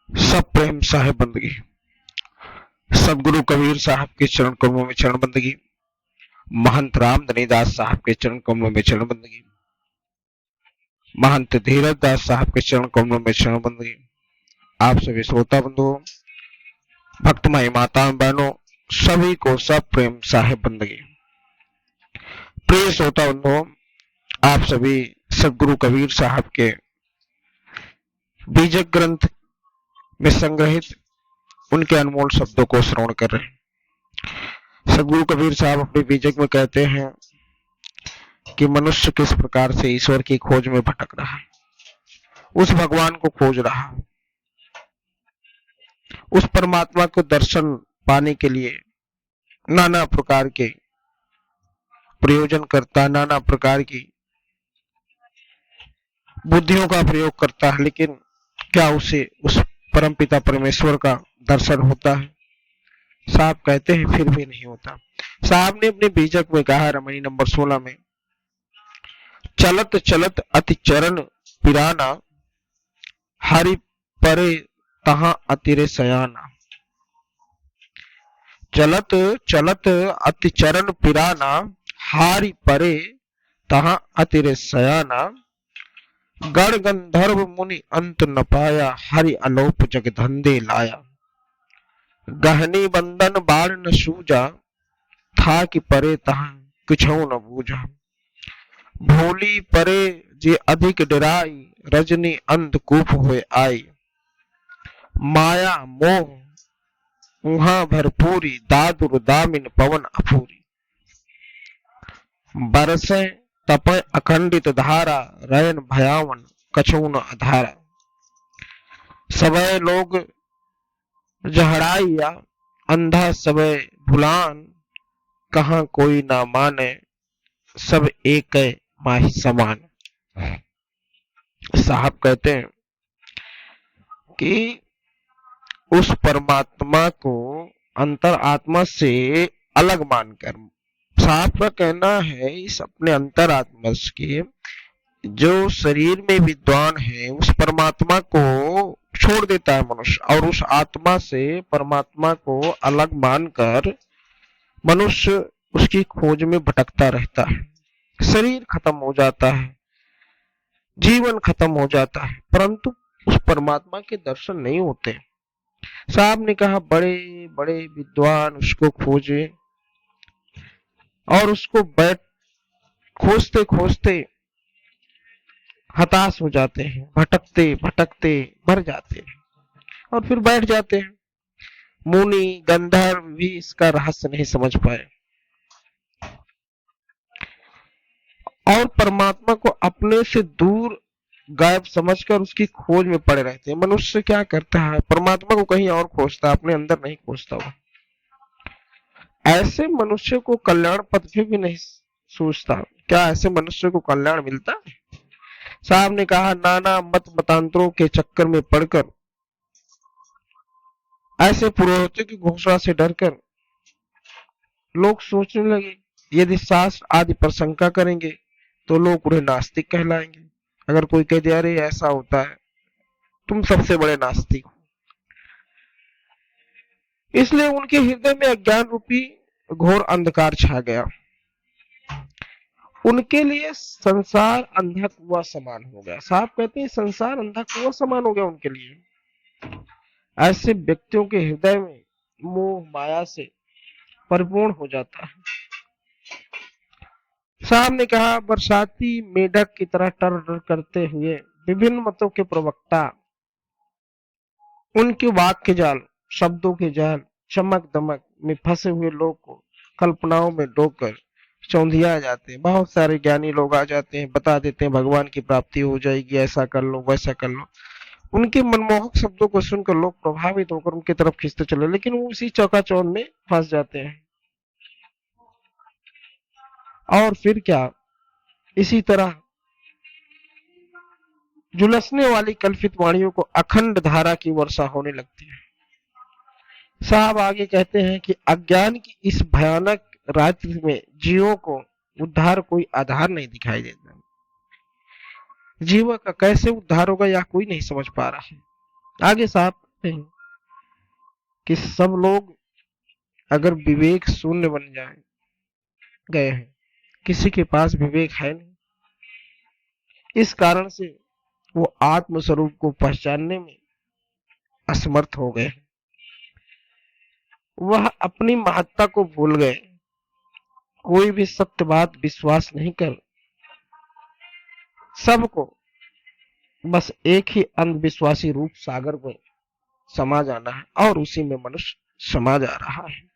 सब प्रेम साहेब बंदगी। सदगुरु कबीर साहब के चरण कमलों में चरण बंदगी। महंत रामधनी दास साहब के चरण कमलों में चरण बंदगी। महंत धीरज दास साहब के चरण कमलों में चरण बंदगी। आप सभी श्रोता बंधुओं, भक्तमयी माताओं बहनों, सभी को सब प्रेम साहेब बंदगी। प्रिय श्रोता बंधुओं, आप सभी सदगुरु कबीर साहब के बीजक ग्रंथ में संग्रहित उनके अनमोल शब्दों को श्रवण कर रहे हैं। सदगुरु कबीर साहब अपने बीजक में कहते हैं कि मनुष्य किस प्रकार से ईश्वर की खोज में भटक रहा है, उस भगवान को खोज रहा है, उस परमात्मा को दर्शन पाने के लिए नाना प्रकार के प्रयोजन करता, नाना प्रकार की बुद्धियों का प्रयोग करता है, लेकिन क्या उसे उस परमपिता परमेश्वर का दर्शन होता है? साहब कहते हैं फिर भी नहीं होता। साहब ने अपने बीजक में कहा, रमणी नंबर 16 में, चलत चलत अति चरण पिराना, हरि परे तहां अतिरे सयाना। चलत चलत अति चरण पिराना, हारि परे तहां अतिरे सयाना। गण गंधर्व मुनि अंत न पाया, हरि अलोप जग धंधे लाया। गहनी बंदन बाण न सूजा, था कि परे तहां किछौ न बूझा। भोली परे जे अधिक डराई, रजनी अंधकूप हुए आई। माया मोह उहा भरपूरी, दादुर दामिन पवन अफूरी। बरसे तपय अखंडित धारा, रयन भयावन कछू न अधारा। सबय लोग जहड़ाइया, अंधा सबय भुलान। कहाँ कोई ना माने, सब एक माही समान। साहब कहते हैं कि उस परमात्मा को अंतर आत्मा से अलग मानकर, साहब का कहना है इस अपने अंतर आत्मा के जो शरीर में विद्वान है, उस परमात्मा को छोड़ देता है मनुष्य, और उस आत्मा से परमात्मा को अलग मानकर मनुष्य उसकी खोज में भटकता रहता है। शरीर खत्म हो जाता है, जीवन खत्म हो जाता है, परंतु उस परमात्मा के दर्शन नहीं होते। साहब ने कहा बड़े बड़े विद्वान उसको खोजे और उसको बैठ खोजते खोजते हताश हो जाते हैं, भटकते भटकते मर जाते हैं और फिर बैठ जाते हैं। मुनि गंधर्व भी इसका रहस्य नहीं समझ पाए और परमात्मा को अपने से दूर गायब समझकर उसकी खोज में पड़े रहते हैं। मनुष्य क्या करता है, परमात्मा को कहीं और खोजता है, अपने अंदर नहीं खोजता। वो ऐसे मनुष्य को कल्याण पथ भी नहीं सोचता। क्या ऐसे मनुष्य को कल्याण मिलता है? साहब ने कहा नाना मत मतांतरों के चक्कर में पड़कर, ऐसे पुरोहितों की घोषणा से डरकर लोग सोचने लगे यदि शास्त्र आदि पर शंका करेंगे तो लोग उन्हें नास्तिक कहलाएंगे। अगर कोई कह दिया अरे ऐसा होता है, तुम सबसे बड़े नास्तिक हो। इसलिए उनके हृदय में अज्ञान रूपी घोर अंधकार छा गया। उनके लिए संसार अंधा कुआं समान हो गया। साहब कहते हैं संसार अंधा कुआं समान हो गया उनके लिए। ऐसे व्यक्तियों के हृदय में मोह माया से परिपूर्ण हो जाता है। साहब ने कहा बरसाती मेढक की तरह टर टर करते हुए विभिन्न मतों के प्रवक्ता उनके वाक्य जाल, शब्दों के जाल, चमक दमक में फंसे हुए लोग को कल्पनाओं में डोबकर चौंधिया जाते हैं। बहुत सारे ज्ञानी लोग आ जाते हैं, बता देते हैं भगवान की प्राप्ति हो जाएगी, ऐसा कर लो वैसा कर लो। उनके मनमोहक शब्दों को सुनकर लोग प्रभावित होकर उनकी तरफ खींचते चले, लेकिन वो उसी चौकाचौंध में फंस जाते हैं। और फिर क्या, इसी तरह झुलसने वाली कल्पित वाणियों को अखंड धारा की वर्षा होने लगती है। साहब आगे कहते हैं कि अज्ञान की इस भयानक रात्रि में जीवों को उद्धार कोई आधार नहीं दिखाई देता। जीव का कैसे उद्धार होगा यह कोई नहीं समझ पा रहा है। आगे साहब सकते हैं कि सब लोग अगर विवेक शून्य बन जाए गए हैं, किसी के पास विवेक है नहीं, इस कारण से वो आत्म स्वरूप को पहचानने में असमर्थ हो गए। वह अपनी महत्ता को भूल गए, कोई भी सत्य बात विश्वास नहीं कर, सबको बस एक ही अंधविश्वासी रूप सागर में समा जाना है और उसी में मनुष्य समा जा रहा है।